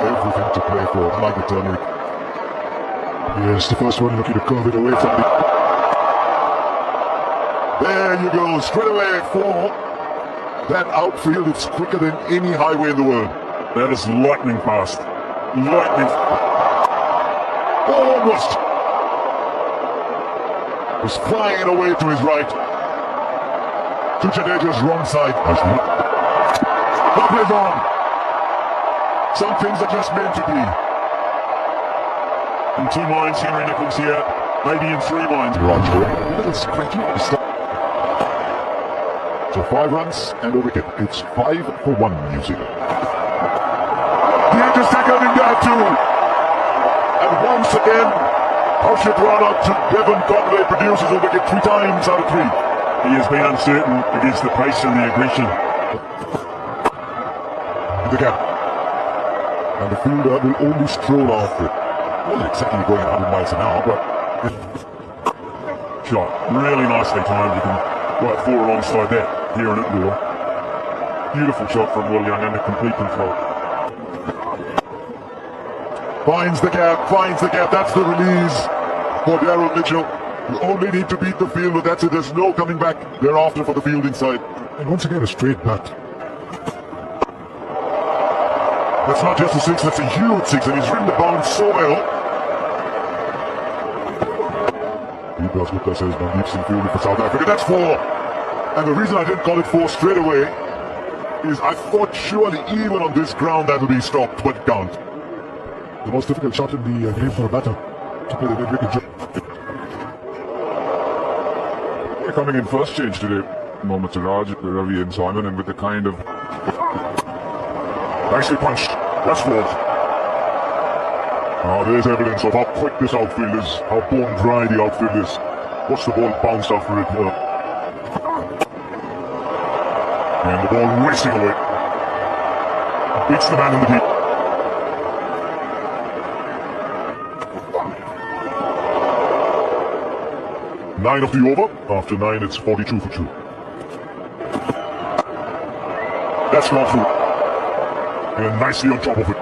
everything to play for, like the turmeric. Yes, the first one looking to curve it away from the... There you go, straight away for that outfield. It's quicker than any highway in the world. That is lightning fast. Lightning. Almost. Was flying away to his right. To Jadeja's wrong side. Lovely wrong. Some things are just meant to be. In 2 minds, Henry Nicholls here. Maybe in 3 minds. Roger. A little scratchy. So 5 runs and a wicket. It's 5 for 1 New Zealand. The interceptor in there too. And once again, Harshit Rana to Devon Conway produces a wicket 3 times out of 3. He has been uncertain against the pace and the aggression. In the gap. And the fielder will only stroll after it. Well, exactly going 100 miles an hour, but... Shot. Really nicely timed. You can right 4 alongside that here in Indoor. Beautiful shot from Will Young under complete control. Finds the gap. That's the release for Daryl Mitchell. You only need to beat the field, but that's it. There's no coming back thereafter for the field inside. And once again, a straight bat. That's not just a 6, that's a huge 6, and he's ridden the bounce so well. Deepas Gupta says Mandeep Singh fielding for South Africa. That's 4. And the reason I didn't call it 4 straight away is I thought surely even on this ground that will be stopped, but it can't. The most difficult shot in the game for a batter to play the mid-wicket job. We're coming in first change today. Mohammad Siraj, Ravi and Simon, and with the kind of... Nicely punched. That's 4. Now there's evidence of how quick this outfield is, how bone dry the outfield is. Watch the ball bounce after it. And the ball racing away. Beats the man in the deep. Nine of the over. After 9, it's 42 for 2. That's gone through. And nicely on top of it.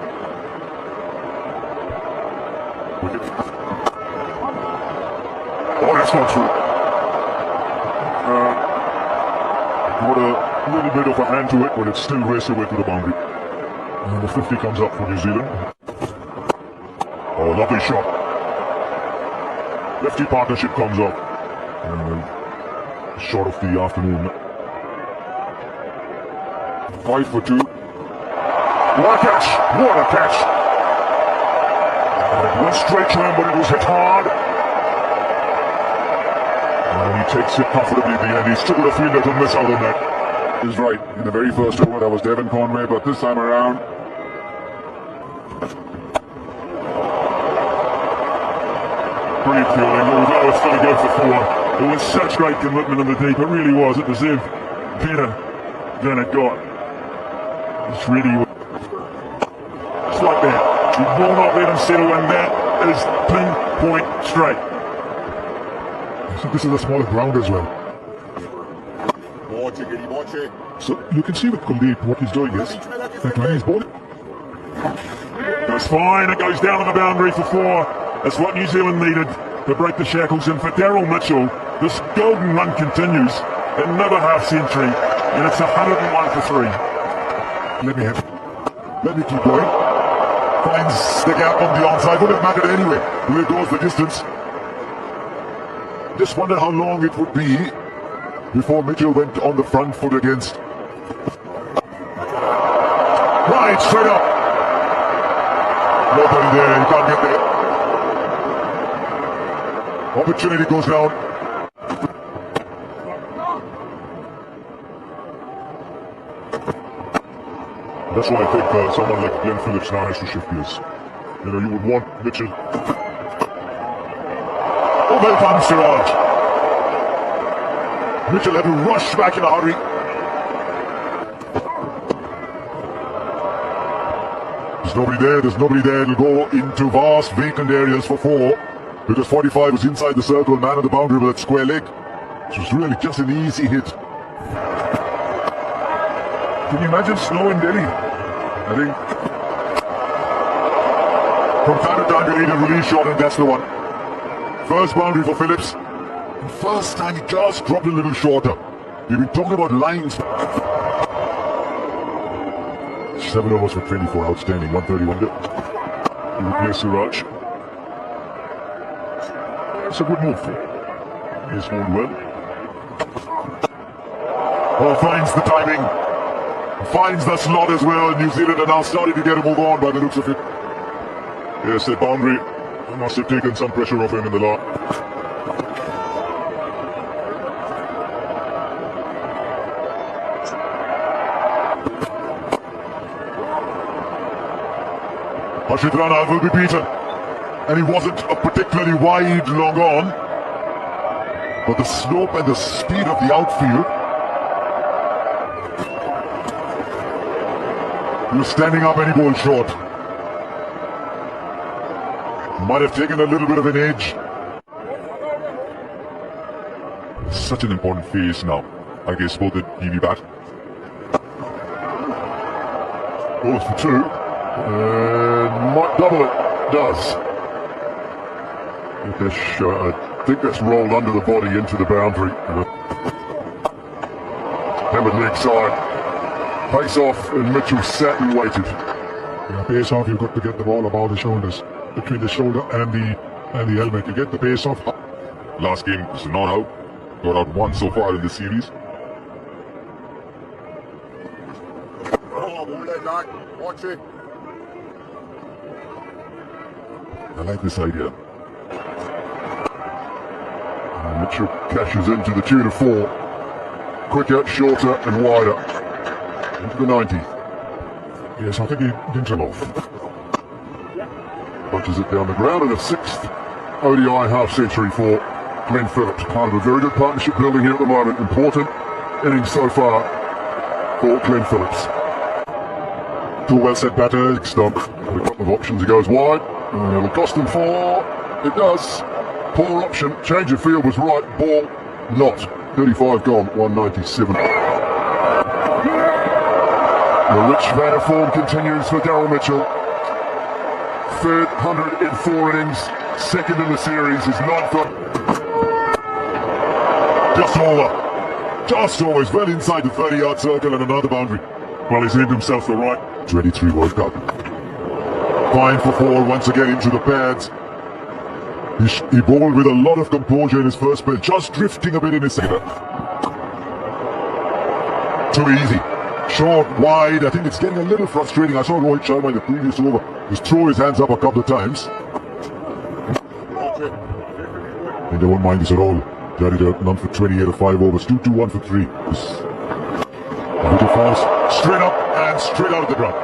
Oh, that's gone through. Got a little bit of a hand to it, but it's still raced away to the boundary. And the 50 comes up for New Zealand. Oh, lovely shot. Lefty partnership comes up. Shot of the afternoon. 5 for 2. What a catch! What a catch! Went straight to him, but it was hit hard. And he takes it comfortably at the end. He's still a fielder to miss out on that. He's right. In the very first over, that was Devon Conway, but this time around... Brilliant fielding. Although it's going to go for 4. It was such great commitment in the deep. It really was. It deserved better than it got. It's really... It's like that. You will not let him settle, and that is pinpoint straight. So this is a smaller ground as well. So you can see with Kuldeep what he's doing is that when he's bowling... Goes fine. It goes down to the boundary for 4. That's what New Zealand needed to break the shackles. And for Daryl Mitchell, this golden run continues. Another half century, and it's 101 for 3. Let me keep going. Finds the gap on the onside. Wouldn't have mattered anyway. Where goes the distance? Just wondered how long it would be before Mitchell went on the front foot against. Right, straight up. Nobody there. You can't get there. Opportunity goes down. That's why I think someone like Glenn Phillips now has to shift gears. You know, you would want Mitchell. Oh, well done, Siraj. Mitchell had to rush back in a hurry. There's nobody there. It'll go into vast vacant areas for 4. Because 45 was inside the circle, man of the boundary with that square leg. So it's really just an easy hit. Can you imagine snow in Delhi? I think From time to time you need a release shot, and that's the one. First boundary for Phillips. First time he just dropped a little shorter. You've been talking about lines. 7 overs for 24, outstanding. 131 to. You replace Siraj. That's a good move. He's moved well. Oh, finds the timing. Finds the slot as well. New Zealand are now starting to get a move on by the looks of it. Yes, the boundary must have taken some pressure off him in the last. Harshit Rana will be beaten, and he wasn't a particularly wide long on, but the slope and the speed of the outfield. He was standing up and he bowled short. Might have taken a little bit of an edge. Such an important phase now. I guess for the DV bat. Goes for 2. And might double it. Does. I think that's rolled under the body into the boundary. Hammered leg side. Face off, and Mitchell sat and waited. Yeah, face off, you've got to get the ball above the shoulders. Between the shoulder and the helmet. You get the pace off. Last game was not out. Got out 1 so far in the series. Watch it. I like this idea. Mitchell cashes into the tune of 4. Quicker, shorter and wider. Into the 90. Yes, I think he didn't drill off. Punches it down the ground, and a 6th ODI half-century for Glenn Phillips. Part of a very good partnership building here at the moment. Important innings so far for Glenn Phillips. Two well-set batter. Stump. With a couple of options. He goes wide. And it'll cost him 4. It does. Poor option. Change of field was right. Ball not. 35 gone. 197. The rich vein of form continues for Daryl Mitchell. Third 100 in 4 innings, second in the series, is 9th up. Just over, well inside the 30-yard circle and another boundary. Well, he's earned himself the right. 23 World Cup. Fine for 4 once again into the pads. He bowled with a lot of composure in his first spell, just drifting a bit in his second. Too easy. Short, wide. I think it's getting a little frustrating. I saw Rohit Sharma in the previous over just throw his hands up a couple of times. And they won't mind this at all. Jadeja none for 28 of 5 overs. 2-2-1 for 3. A little false. Straight up and straight out of the ground.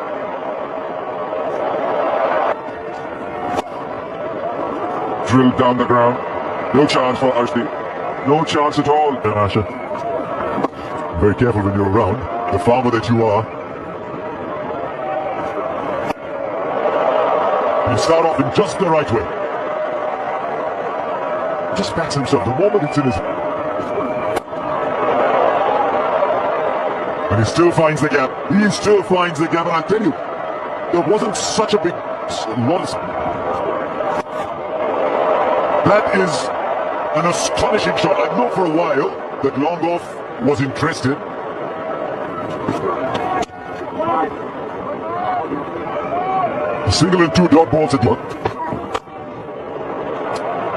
Drilled down the ground. No chance for Ashley. No chance at all, Asha. Very careful when you're around. The farmer that you are. You start off in just the right way. Just backs himself the moment it's in his... And he still finds the gap. He still finds the gap. And I tell you, there wasn't such a big loss. That is an astonishing shot. I know for a while that long off was interested. A single and 2 dot balls at one.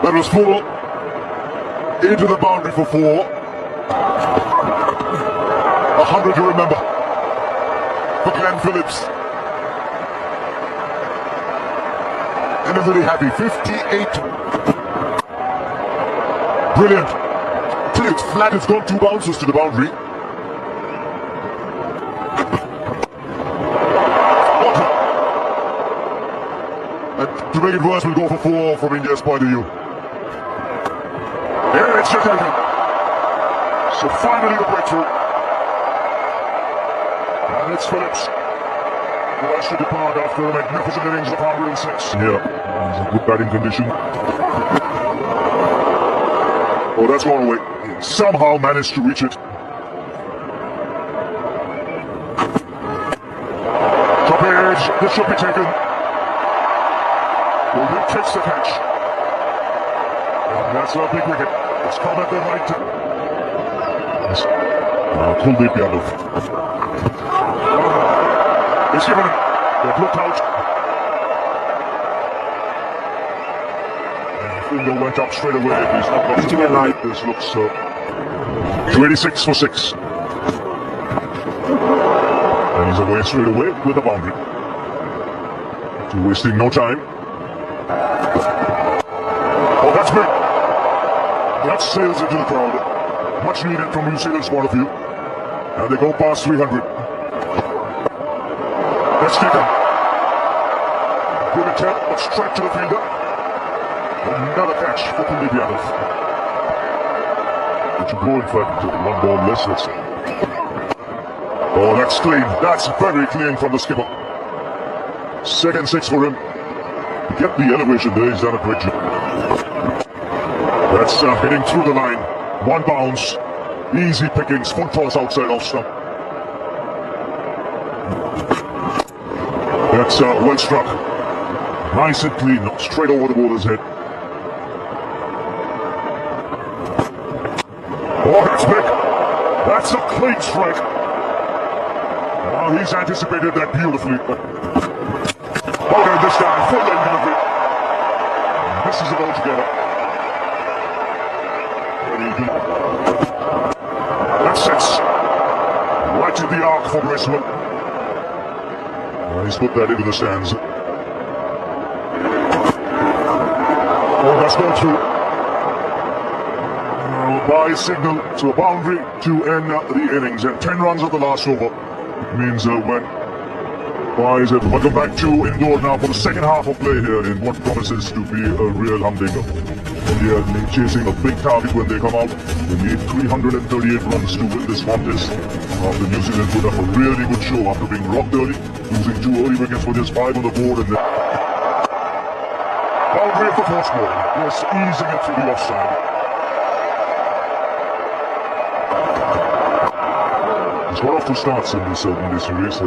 That was full into the boundary for 4. 100 to remember for Glenn Phillips. And I'm really happy. 58. Brilliant. Till it's flat, it's gone 2 bounces to the boundary. And to make it worse, we'll go for 4 from India's point of view. Yeah, it's Jadeja. So finally the breakthrough. And it's Phillips, who has to depart after a magnificent innings of 106. Yeah, he's in good batting condition. Oh, that's gone away. Somehow managed to reach it. Top edge, this should be taken. takes the catch. And that's a big wicket. It's come at the right time. Kuldeep Yadav. He's given it. They've looked out. Finger went up straight away. He's not got to the line. This looks 26 for 6. And he's away straight away with a boundary. So wasting no time. Oh, that's big. That sails into the crowd. Much needed from New Zealand's point of view. And they go past 300. Let's kick him. Good attempt, but straight to the fielder. Another catch for Kuldeep Yadav. But you go in fact one ball less, let's say. Oh, that's clean. That's very clean from the skipper. Second 6 for him. To get the elevation there, he's done a great job. That's heading through the line. One bounce. Easy pickings. Foot toss outside off stump. That's well struck. Nice and clean. Straight over the bowler's head. Oh, that's big. That's a clean strike. Oh, he's anticipated that beautifully. Okay, this time, full length delivery. This is it all together. That sets right in the arc for Brisbane. He's put that into the stands. Oh, that's gone through. By signal to a boundary to end the innings. And 10 runs of the last over. It means when Wise have welcome back to indoor now for the second half of play here in what promises to be a real humdinger. India chasing a big target when they come out. They need 338 runs to win this contest. After New Zealand put up a really good show after being rocked early, losing 2 early wickets with just 5 on the board, and then boundary of the fourth ball, just easing it to the offside. He's got off to starts in this series.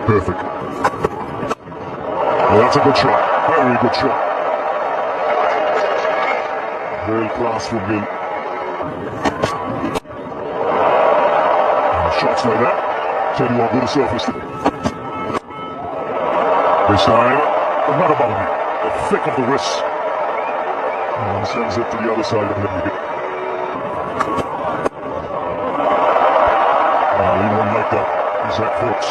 Perfect. Well, that's a good shot. Very good shot. World class from him. Shots like that. Tell you what, good surface. This time, another boundary. The thick of the wrist. And sends it to the other side of the wicket. He won't like that. He's at Phillips.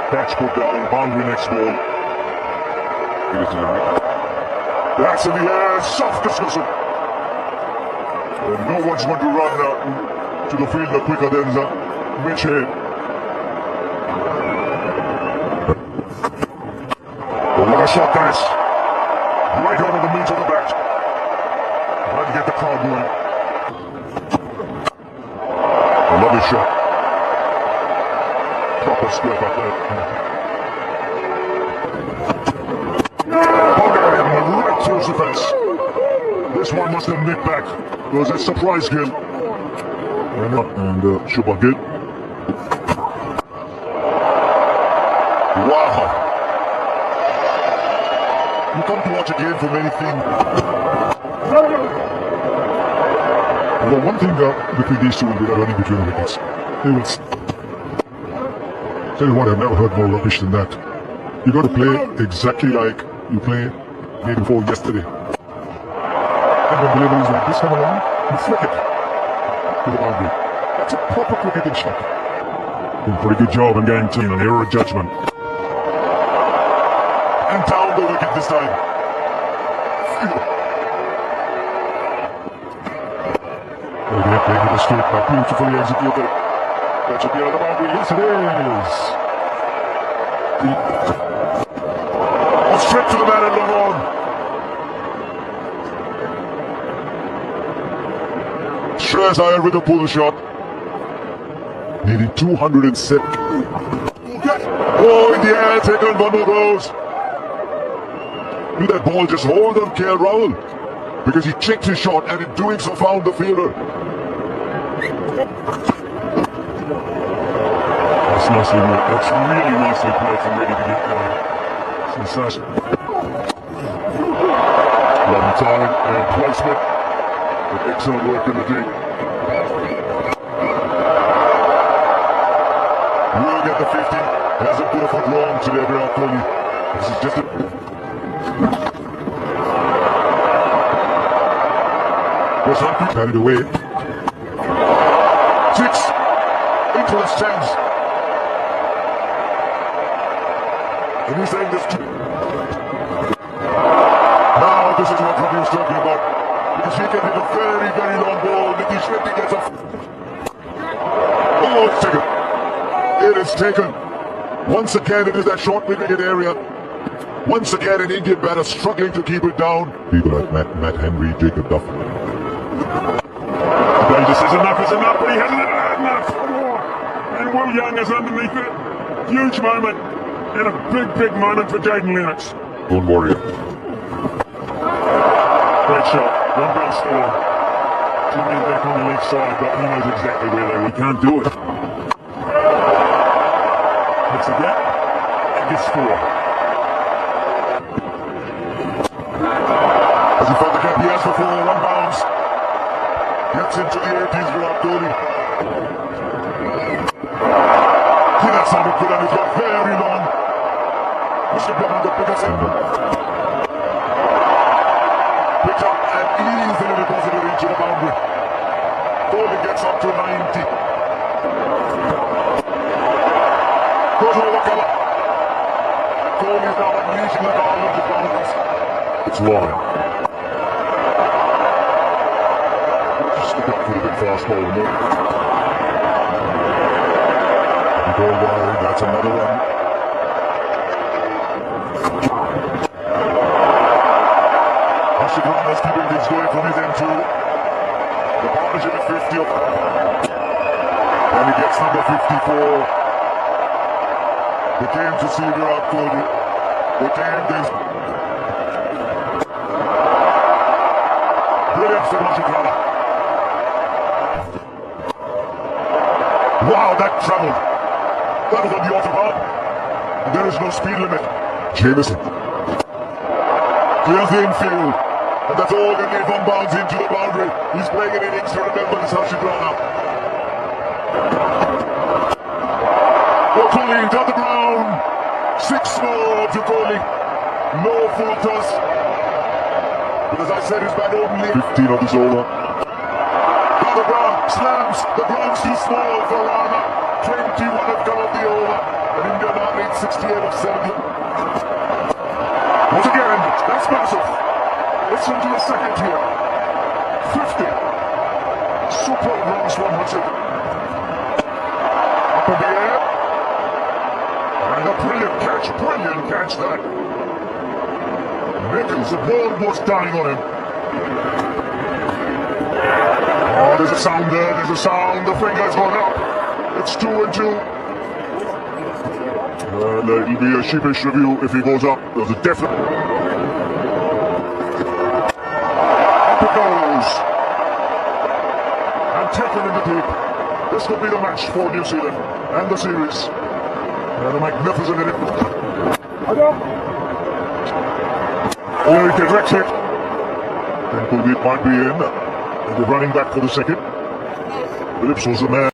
Catch put down, boundary next ball. That's in the air, soft dismissal. And no one's going to run to the fielder quicker than Mitch Head. Oh, what a shot that is. Right over the meat of the bat. Trying to get the crowd going. I love his shot. Proper square back there. Right through the fence. This one must have nipped back. It was a surprise kill. And Shubha Gill. Wow. You come to watch a game for many things. Well, one thing between these two will be the running between the wickets. They will. Tell you what, I've never heard more rubbish than that. You got to play exactly like you played day before yesterday. And when deliveries like this come along, you flick it to the boundary. That's a proper cricketing shot. Did a pretty good job in game 2, an error of judgment. And down the wicket this time. They're taking the straight back, beautifully executed. That should be on the boundary. Yes, it is. Straight to the man and long on. Shreyas Iyer with a pull shot. Needing 207. Oh, in the air, taken, one more goes. Did that ball just hold on KL Rahul? Because he checked his shot and in doing so found the fielder. That's nicely worked. That's really nicely played from ready to get going. Sensation. Lovely timing and placement. With excellent work in the deep. Will get the 50. Hasn't put a foot wrong today, Virat Kohli. This is just a... Was not carried away. 6 into the stands. And he's saying this too. Now this is what Ravi's talking about. Because he can hit a very, very long ball. Nitish Reddy gets a... Oh, it's taken. It is taken. Once again, it is that short mid-wicket area. Once again, an Indian batter struggling to keep it down. People like Matt Henry, Jacob Duff. Danger says enough is enough, but he hasn't had enough. And Will Young is underneath it. Huge moment. And a big moment for Jaden Lennox. Lone Warrior. Great shot. One run score. 2 men back on the left side, but he knows exactly where they were. He can't do it. Hits a gap. And gets 4. As he found the gap he has before, 1 bounce. Gets into the 80s Virat Kohli. See, that sounded good and it got very long. Mr. Bennett, the biggest ender. Picked up and easily deposited into the boundary. Kohli gets up to 90. Goes over cover. Kohli is now unleashing the ball of the boundaries. It's long. Stick up for the big fastball. Go wide, that's another one. Ashik Khan is keeping things going from his end too. The partnership is 50 up. And he gets number 54. They came to see Virat Kohli. They came this. Brilliant from Ashik Khan. Wow, that traveled. That was on the autobahn. There is no speed limit. Jamieson clears the infield. And that's all that gave 1 bounce into the boundary. He's playing an innings to remember this Harshit Rana. Kohli down the ground. 6 more to Kohli. No full toss. But as I said, he's batted only 15 of this over. Down the ground, slams. The ground's too small for Rana. 21 have come off the over. And India now needs 68 of 70. Once again, that's massive. It's into the second here. 50. Super runs 100. Up in the air. And a brilliant catch that. Nichols, the ball was dying on him. Oh, there's a sound there, there's a sound. The finger's gone up. It's 2 and 2. It'll be a sheepish review if he goes up. There's a definite. Up it goes. And taken in the deep. This could be the match for New Zealand and the series. And a magnificent inning. Oh, he directs it. And Kuldeep might be in. And they're running back for the second. Phillips was the man.